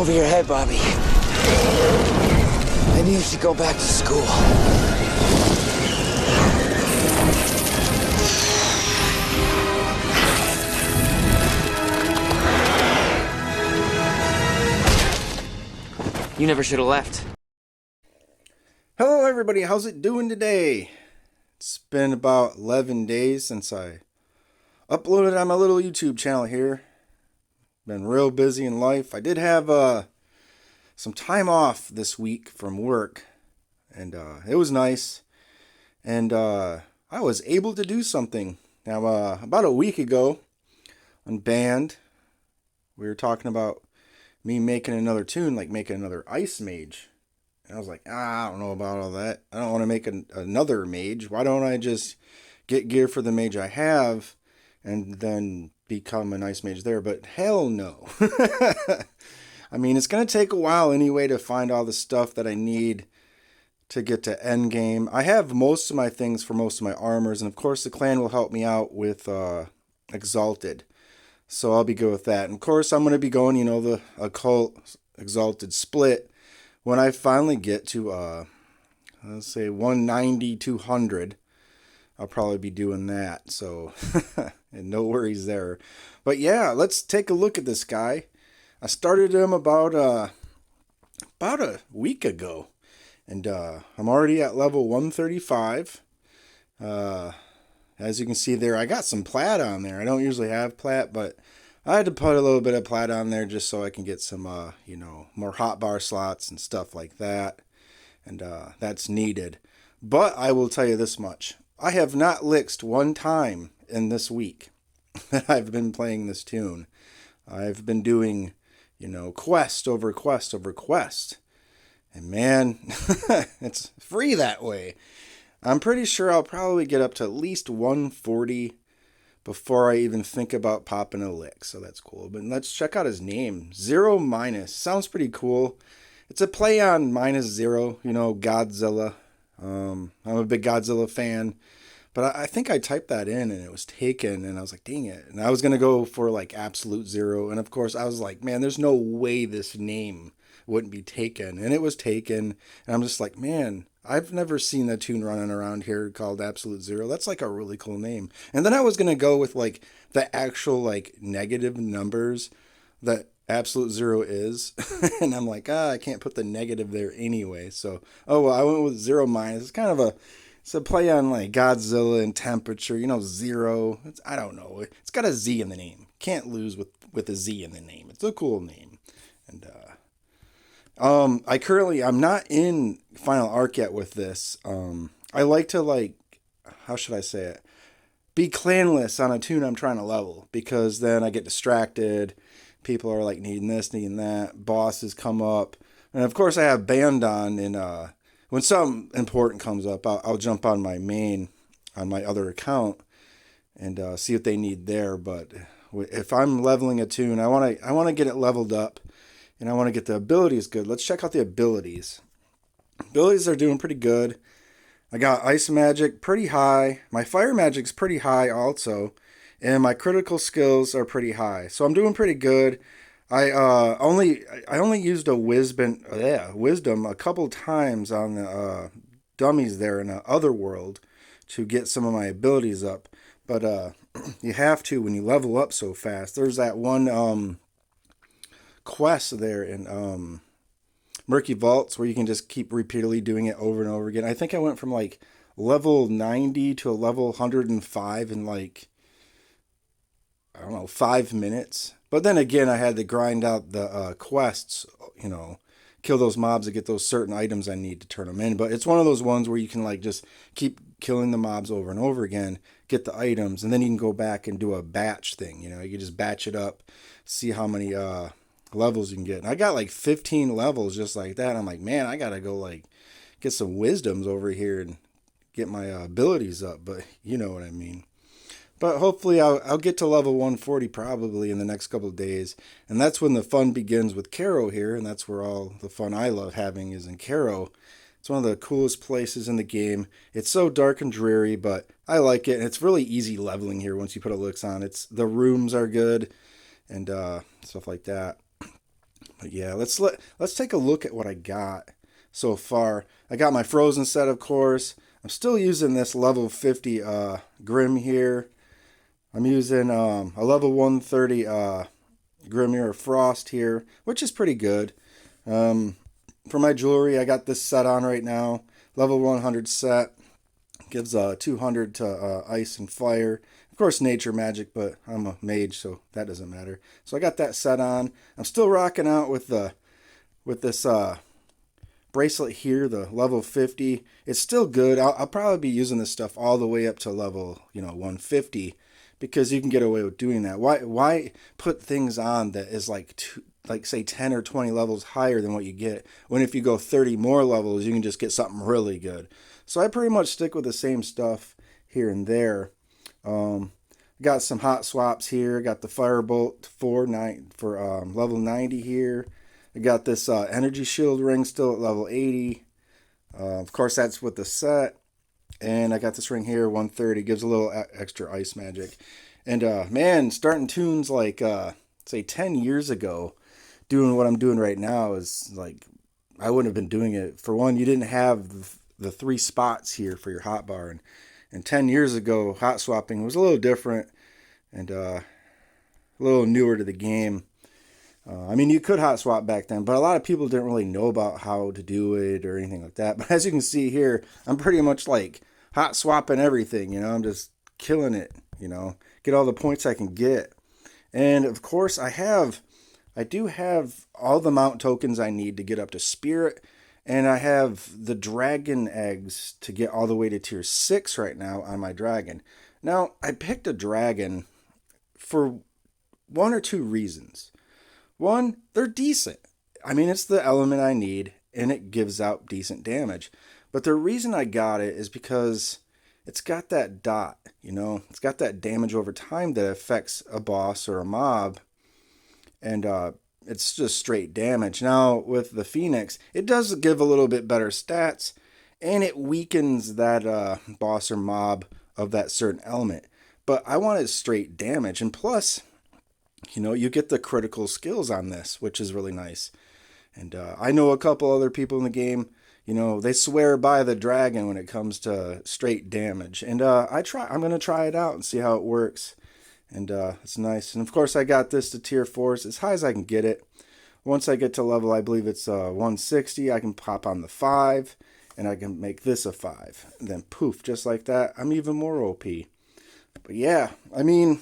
over your head, Bobby. Maybe you should go back to school. You never should have left. Hello everybody, how's it doing today? It's been about 11 days since I uploaded on my little YouTube channel here. Been real busy in life. I did have some time off this week from work, and it was nice. And I was able to do something. Now, about a week ago on Band, we were talking about me making another tune, like making another ice mage. And I was like, I don't know about all that. I don't want to make another mage. Why don't I just get gear for the mage I have and then become an ice mage there? But hell no. I mean, it's going to take a while anyway to find all the stuff that I need to get to end game. I have most of my things for most of my armors. And of course, the clan will help me out with Exalted. So I'll be good with that. And of course, I'm going to be going, the occult Exalted split. When I finally get to, let's say 190, 200, I'll probably be doing that. So, and no worries there. But yeah, let's take a look at this guy. I started him about a week ago. And I'm already at level 135. As you can see there, I got some plat on there. I don't usually have plat, but I had to put a little bit of plat on there just so I can get some, more hotbar slots and stuff like that. And that's needed. But I will tell you this much. I have not licked one time in this week that I've been playing this tune. I've been doing, quest over quest over quest. And man, it's free that way. I'm pretty sure I'll probably get up to at least 140 before I even think about popping a lick. So that's cool. But let's check out his name. Zero Minus. Sounds pretty cool. It's a play on Minus Zero, Godzilla. I'm a big Godzilla fan. But I think I typed that in and it was taken. And I was like, dang it. And I was going to go for like Absolute Zero. And of course, I was like, man, there's no way this name wouldn't be taken. And it was taken. And I'm just like, man, I've never seen a tune running around here called Absolute Zero. That's like a really cool name. And then I was going to go with like the actual like negative numbers that Absolute Zero is. And I'm like, I can't put the negative there anyway. So, I went with Zero Minus. It's a play on like Godzilla and temperature, zero. I don't know. It's got a Z in the name. Can't lose with a Z in the name. It's a cool name. And, I'm not in Final Arc yet with this. I like to how should I say it? Be clanless on a tune I'm trying to level, because then I get distracted. People are like needing this, needing that. Bosses come up. And of course I have band on, and when something important comes up, I'll jump on my main, on my other account, and see what they need there. But if I'm leveling a tune, I want to get it leveled up. And I want to get the abilities good. Let's check out the abilities. Abilities are doing pretty good. I got Ice Magic pretty high. My Fire Magic's pretty high also. And my critical skills are pretty high. So I'm doing pretty good. I only used a wisdom a couple times on the dummies there in the other world to get some of my abilities up. But you have to when you level up so fast. There's that one quest there in Murky Vaults where you can just keep repeatedly doing it over and over again. I think I went from like level 90 to a level 105 in like, I don't know, 5 minutes. But then again, I had to grind out the quests, kill those mobs to get those certain items I need to turn them in. But it's one of those ones where you can like just keep killing the mobs over and over again, get the items, and then you can go back and do a batch thing. You can just batch it up, see how many levels you can get. And I got like 15 levels just like that. I'm like, man, I gotta go like get some wisdoms over here and get my abilities up. But you know what I mean. But hopefully I'll get to level 140 probably in the next couple of days. And that's when the fun begins with Caro here. And that's where all the fun I love having is in Caro. It's one of the coolest places in the game. It's so dark and dreary, but I like it. And it's really easy leveling here once you put a looks on. The rooms are good and stuff like that. But yeah, let's take a look at what I got so far. I got my frozen set, of course. I'm still using this level 50 Grim here. I'm using a level 130 Grimir Frost here, which is pretty good. For my jewelry, I got this set on right now. Level 100 set. Gives 200 to ice and fire. Of course, nature magic, but I'm a mage, so that doesn't matter. So I got that set on. I'm still rocking out with this bracelet here, the level 50. It's still good. I'll probably be using this stuff all the way up to level 150, because you can get away with doing that. Why put things on that is like say 10 or 20 levels higher than what you get, when if you go 30 more levels you can just get something really good. So I pretty much stick with the same stuff here and there. Got some hot swaps here. Got the Firebolt for level 90 here. I got this energy shield ring still at level 80. Of course, that's with the set. And I got this ring here, 130. Gives a little extra ice magic. And man, starting tunes like say 10 years ago, doing what I'm doing right now is like, I wouldn't have been doing it. For one, you didn't have the 3 spots here for your hotbar, and 10 years ago, hot swapping was a little different and a little newer to the game. I mean, you could hot swap back then, but a lot of people didn't really know about how to do it or anything like that. But as you can see here, I'm pretty much like hot swapping everything, I'm just killing it, get all the points I can get. And of course, I do have all the mount tokens I need to get up to Spirit, and I have the dragon eggs to get all the way to tier 6 right now on my dragon. Now, I picked a dragon for 1 or 2 reasons. One, they're decent. I mean, it's the element I need, and it gives out decent damage. But the reason I got it is because it's got that dot, It's got that damage over time that affects a boss or a mob. And it's just straight damage. Now, with the Phoenix, it does give a little bit better stats, and it weakens that boss or mob of that certain element. But I wanted straight damage, and plus, you get the critical skills on this, which is really nice. And I know a couple other people in the game, they swear by the dragon when it comes to straight damage. And I'm going to try it out and see how it works. And it's nice. And of course, I got this to tier 4, as high as I can get it. Once I get to level, I believe it's 160, I can pop on the 5, and I can make this a 5. And then poof, just like that, I'm even more OP. But yeah, I mean,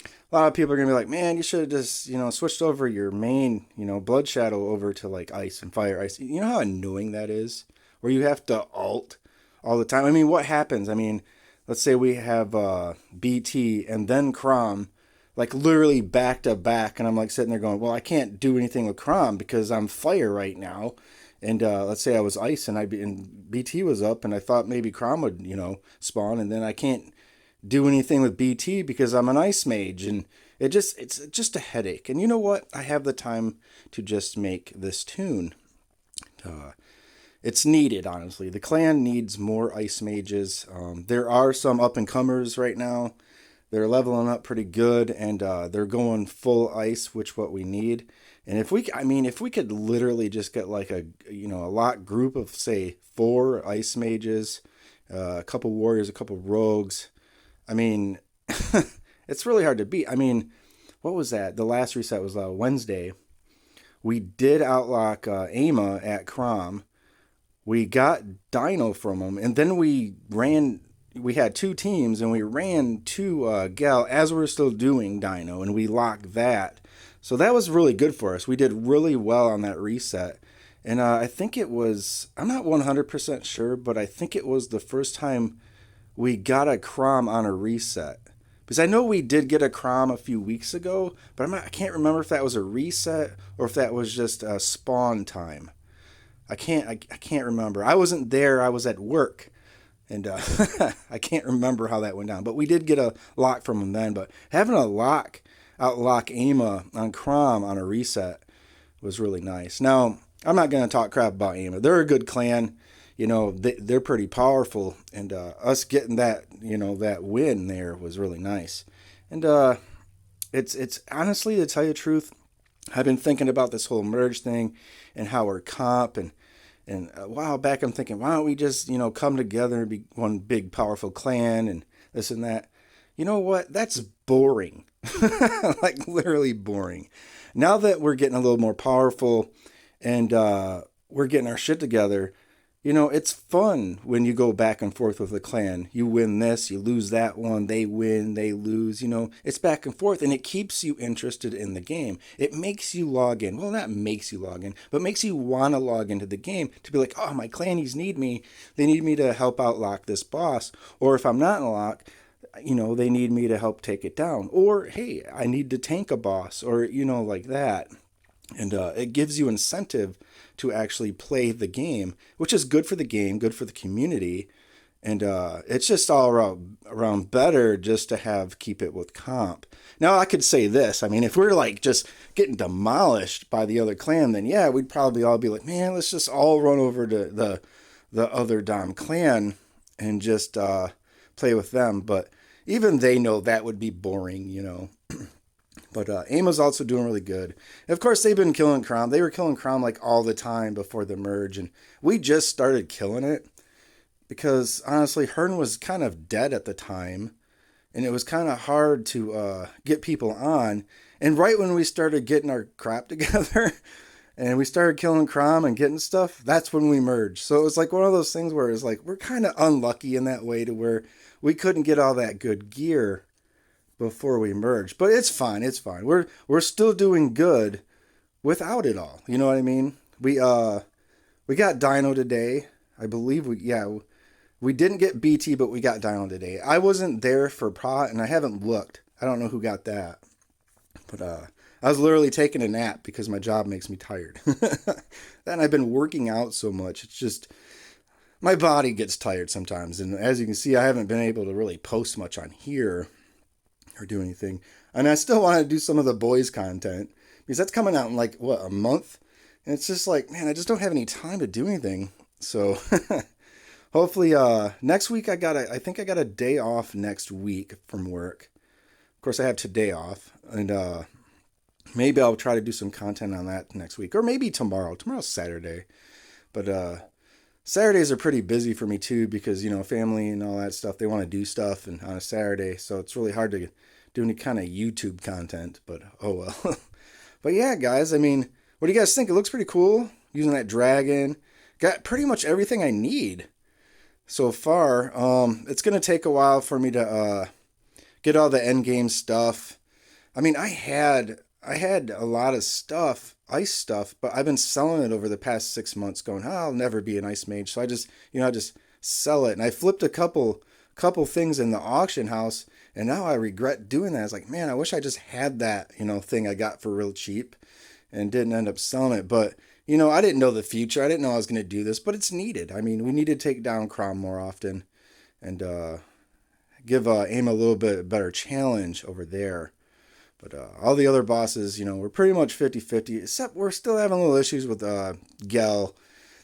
a lot of people are going to be like, man, you should have just, switched over your main, Blood Shadow over to like ice and fire ice. You know how annoying that is? Where you have to alt all the time. I mean, what happens? I mean, let's say we have BT and then Crom, like literally back to back, and I'm like sitting there going, well, I can't do anything with Crom because I'm fire right now. And let's say I was ice and BT was up, and I thought maybe Crom would, spawn, and then I can't do anything with BT because I'm an ice mage, and it's just a headache. And you know what? I have the time to just make this tune. It's needed, honestly. The clan needs more ice mages. There are some up-and-comers right now. They're leveling up pretty good, and they're going full ice, which what we need. And if we could literally just get like a lot group of, say, 4 ice mages, a couple warriors, a couple rogues, I mean, it's really hard to beat. I mean, what was that? The last reset was Wednesday. We did outlock Ama at Crom. We got Dino from him, and then we had 2 teams, and we ran to Gal as we were still doing Dino, and we locked that. So that was really good for us. We did really well on that reset. And I think it was, I'm not 100% sure, but I think it was the first time we got a Crom on a reset. Because I know we did get a Crom a few weeks ago, but I can't remember if that was a reset or if that was just a spawn time. I can't remember. I wasn't there. I was at work. And I can't remember how that went down. But we did get a lock from him then. But having a outlock Ama on Crom on a reset was really nice. Now, I'm not going to talk crap about Ama. They're a good clan. They're pretty powerful. And us getting that, that win there was really nice. And it's honestly, to tell you the truth, I've been thinking about this whole merge thing and how we're comp and a while back I'm thinking, why don't we just, come together and be one big powerful clan and this and that. You know what? That's boring. Like literally boring. Now that we're getting a little more powerful and we're getting our shit together, it's fun when you go back and forth with a clan. You win this, you lose that one, they win, they lose. It's back and forth and it keeps you interested in the game. It makes you log in. Well, not makes you log in, but makes you want to log into the game to be like, oh, my clannies need me. They need me to help out lock this boss. Or if I'm not in a lock, they need me to help take it down. Or, hey, I need to tank a boss or, like that. And it gives you incentive to actually play the game, which is good for the game, good for the community. And it's just all around better just to keep it with comp. Now, I could say this. I mean, if we're like just getting demolished by the other clan, then yeah, we'd probably all be like, man, let's just all run over to the other Dom clan and just play with them. But even they know that would be boring. But AIMA's also doing really good. And of course, they've been killing Crom. They were killing Crom like all the time before the merge. And we just started killing it because, honestly, Hearn was kind of dead at the time. And it was kind of hard to get people on. And right when we started getting our crap together and we started killing Crom and getting stuff, that's when we merged. So it was like one of those things where it's like we're kind of unlucky in that way to where we couldn't get all that good gear before we merge, but it's fine. It's fine. We're still doing good without it all. You know what I mean? We got Dino today. I believe we didn't get BT, but we got Dino today. I wasn't there for Pra, and I haven't looked. I don't know who got that, but I was literally taking a nap because my job makes me tired. And I've been working out so much. It's just my body gets tired sometimes, and as you can see, I haven't been able to really post much on here or do anything. And I still want to do some of the boys content because that's coming out in like a month. And it's just like, man, I just don't have any time to do anything. So hopefully next week I think I got a day off next week from work. Of course I have today off and maybe I'll try to do some content on that next week or maybe tomorrow. Tomorrow's Saturday. But Saturdays are pretty busy for me too because, family and all that stuff, they want to do stuff and on a Saturday. So it's really hard to do any kind of YouTube content, but oh well. But yeah, guys, I mean, what do you guys think? It looks pretty cool using that dragon. Got pretty much everything I need so far. It's going to take a while for me to get all the end game stuff. I mean, I had a lot of stuff, ice stuff, but I've been selling it over the past 6 months going, I'll never be an ice mage. So I just sell it. And I flipped a couple things in the auction house and now I regret doing that. I was like, man, I wish I just had that, thing I got for real cheap and didn't end up selling it. But, I didn't know the future. I didn't know I was going to do this, but it's needed. I mean, we need to take down Crom more often and give AIM a little bit better challenge over there. But all the other bosses, we're pretty much 50-50, except we're still having little issues with Gel.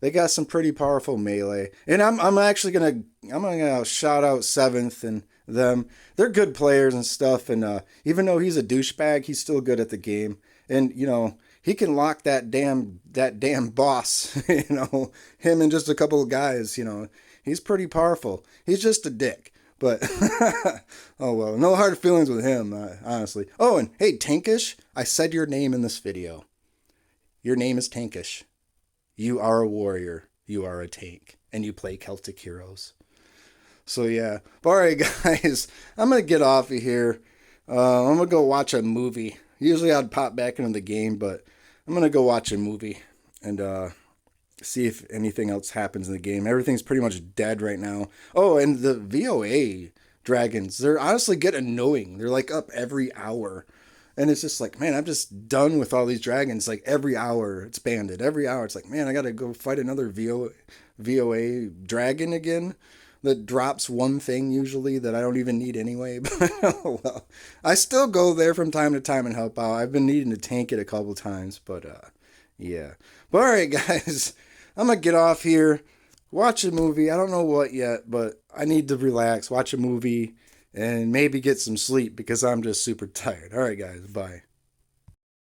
They got some pretty powerful melee. And I'm gonna shout out Seventh and them. They're good players and stuff, and even though he's a douchebag, he's still good at the game. And, he can lock that damn boss, him and just a couple of guys, he's pretty powerful. He's just a dick. But, oh well, no hard feelings with him, honestly. Oh, and hey, Tankish, I said your name in this video. Your name is Tankish. You are a warrior. You are a tank. And you play Celtic Heroes. So, yeah. But, all right, guys, I'm going to get off of here. I'm going to go watch a movie. Usually I'd pop back into the game, but I'm going to go watch a movie and see if anything else happens in the game. Everything's pretty much dead right now. Oh, and the VOA dragons, they're honestly getting annoying. They're like up every hour. And it's just like, man, I'm just done with all these dragons. Like every hour it's banded. Every hour it's like, man, I got to go fight another VOA dragon again that drops one thing usually that I don't even need anyway. But oh well, I still go there from time to time and help out. I've been needing to tank it a couple times, but yeah. But all right, guys, I'm going to get off here, watch a movie. I don't know what yet, but I need to relax, watch a movie, and maybe get some sleep because I'm just super tired. All right, guys, bye.